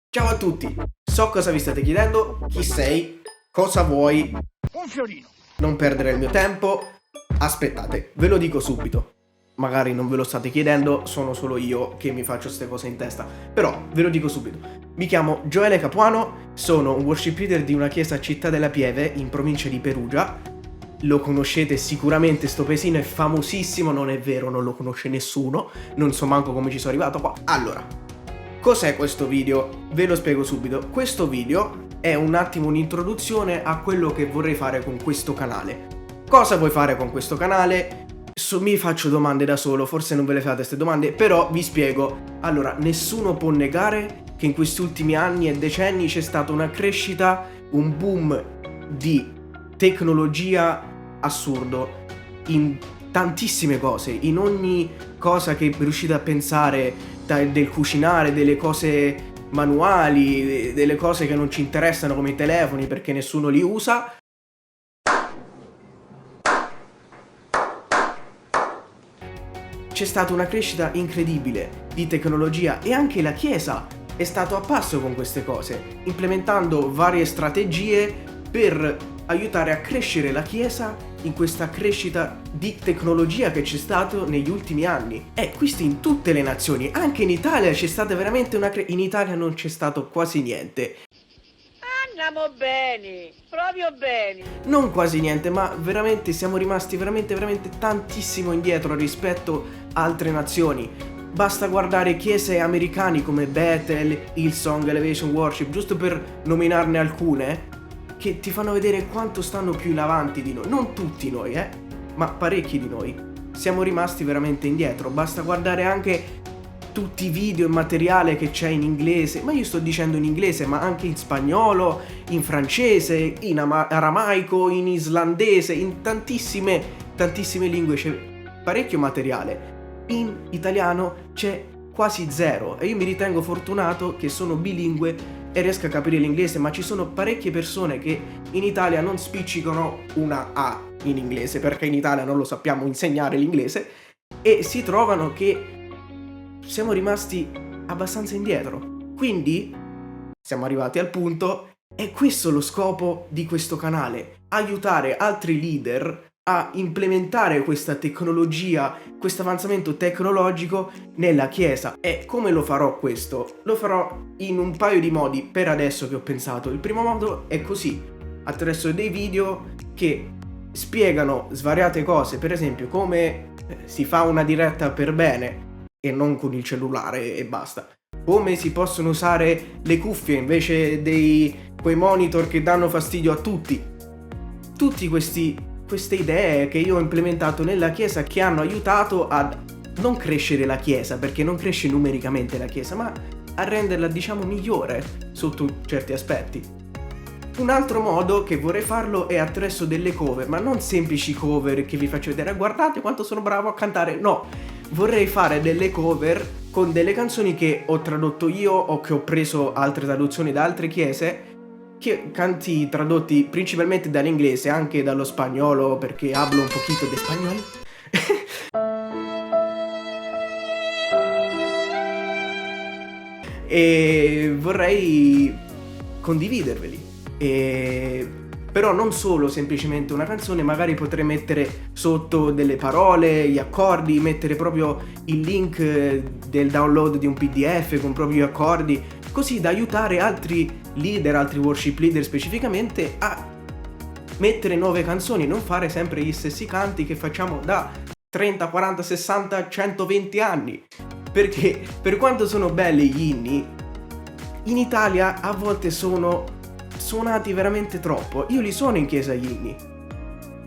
Ciao a tutti, so cosa vi state chiedendo, chi sei, cosa vuoi, Un fiorino. non perdere il mio tempo, aspettate, ve lo dico subito, magari non ve lo state chiedendo, sono solo io che mi faccio queste cose in testa, però ve lo dico subito, mi chiamo Gioele Capuano, sono un worship leader di una chiesa a Città della Pieve, in provincia di Perugia, lo conoscete sicuramente, sto paesino è famosissimo, non è vero, non lo conosce nessuno, non so manco come ci sono arrivato qua, allora... Cos'è questo video? Ve lo spiego subito. Questo video è un attimo un'introduzione a quello che vorrei fare con questo canale. Cosa vuoi fare con questo canale? Mi faccio domande da solo, forse non ve le fate queste domande, però vi spiego. Allora, nessuno può negare che in questi ultimi anni e decenni c'è stata una crescita, un boom di tecnologia assurdo in tantissime cose, in ogni cosa che riuscite a pensare, del cucinare, delle cose manuali, delle cose che non ci interessano come i telefoni perché nessuno li usa. C'è stata una crescita incredibile di tecnologia e anche la Chiesa è stato a passo con queste cose, implementando varie strategie per aiutare a crescere la Chiesa in questa crescita di tecnologia che c'è stato negli ultimi anni. E questo in tutte le nazioni, anche in Italia c'è stata veramente in Italia non c'è stato quasi niente. Andiamo bene, proprio bene. Non quasi niente, ma veramente siamo rimasti veramente tantissimo indietro rispetto a altre nazioni. Basta guardare chiese americane come Bethel, Hillsong, Elevation Worship, giusto per nominarne alcune, che ti fanno vedere quanto stanno più in avanti di noi. Non tutti noi, ma parecchi di noi. Siamo rimasti veramente indietro. Basta guardare anche tutti i video e materiale che c'è in inglese, ma io sto dicendo in inglese, ma anche in spagnolo, in francese, in aramaico, in islandese, in tantissime lingue c'è parecchio materiale. In italiano c'è quasi zero e io mi ritengo fortunato che sono bilingue e riesco a capire l'inglese, ma ci sono parecchie persone che in Italia non spiccicano una A in inglese perché in Italia non lo sappiamo insegnare l'inglese e si trovano che siamo rimasti abbastanza indietro. Quindi siamo arrivati al punto, è questo lo scopo di questo canale, aiutare altri leader a implementare questa tecnologia, questo avanzamento tecnologico nella Chiesa. E come lo farò questo? Lo farò in un paio di modi per adesso che ho pensato. Il primo modo è così, attraverso dei video che spiegano svariate cose, per esempio come si fa una diretta per bene e non con il cellulare e basta. Come si possono usare le cuffie invece quei monitor che danno fastidio a tutti. Tutti queste idee che io ho implementato nella Chiesa che hanno aiutato a non crescere la Chiesa, perché non cresce numericamente la Chiesa, ma a renderla diciamo migliore sotto certi aspetti. Un altro modo che vorrei farlo è attraverso delle cover, ma non semplici cover che vi faccio vedere, guardate quanto sono bravo a cantare, no, vorrei fare delle cover con delle canzoni che ho tradotto io o che ho preso altre traduzioni da altre chiese, che canti tradotti principalmente dall'inglese, anche dallo spagnolo, perché hablo un poquito de spagnolo. E vorrei condividerveli. Però non solo semplicemente una canzone, magari potrei mettere sotto delle parole, gli accordi, mettere proprio il link del download di un PDF con proprio gli accordi, così da aiutare altri leader, altri worship leader specificamente a mettere nuove canzoni, non fare sempre gli stessi canti che facciamo da 30, 40, 60, 120 anni. Perché per quanto sono belli gli inni, in Italia a volte sono suonati veramente troppo. Io li suono in chiesa gli inni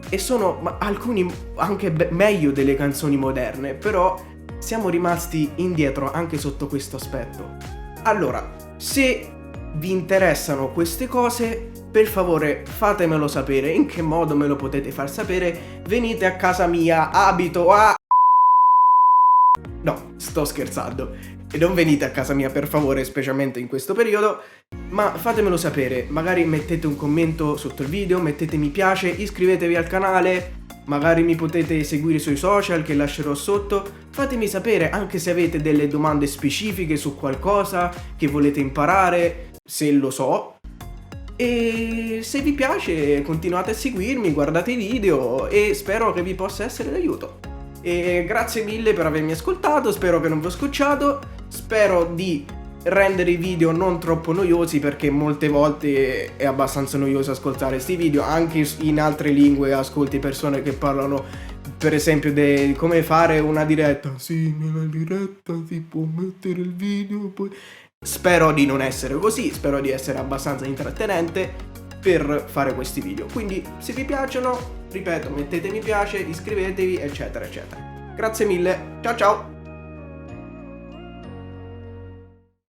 e sono alcuni anche meglio delle canzoni moderne, però siamo rimasti indietro anche sotto questo aspetto. Allora, se vi interessano queste cose, per favore fatemelo sapere. In che modo me lo potete far sapere? Venite a casa mia, abito a... No, sto scherzando. E non venite a casa mia per favore, specialmente in questo periodo, ma fatemelo sapere. Magari mettete un commento sotto il video, mettete mi piace, iscrivetevi al canale, magari mi potete seguire sui social che lascerò sotto, fatemi sapere anche se avete delle domande specifiche su qualcosa che volete imparare, se lo so. E se vi piace continuate a seguirmi, guardate i video e spero che vi possa essere d'aiuto. E grazie mille per avermi ascoltato, spero che non vi ho scocciato, spero di rendere i video non troppo noiosi perché molte volte è abbastanza noioso ascoltare questi video, anche in altre lingue ascolti persone che parlano per esempio di come fare una diretta. Sì, nella diretta si può mettere il video poi... Spero di non essere così, spero di essere abbastanza intrattenente per fare questi video. Quindi se vi piacciono, ripeto, mettete mi piace, iscrivetevi, eccetera eccetera. Grazie mille, ciao ciao!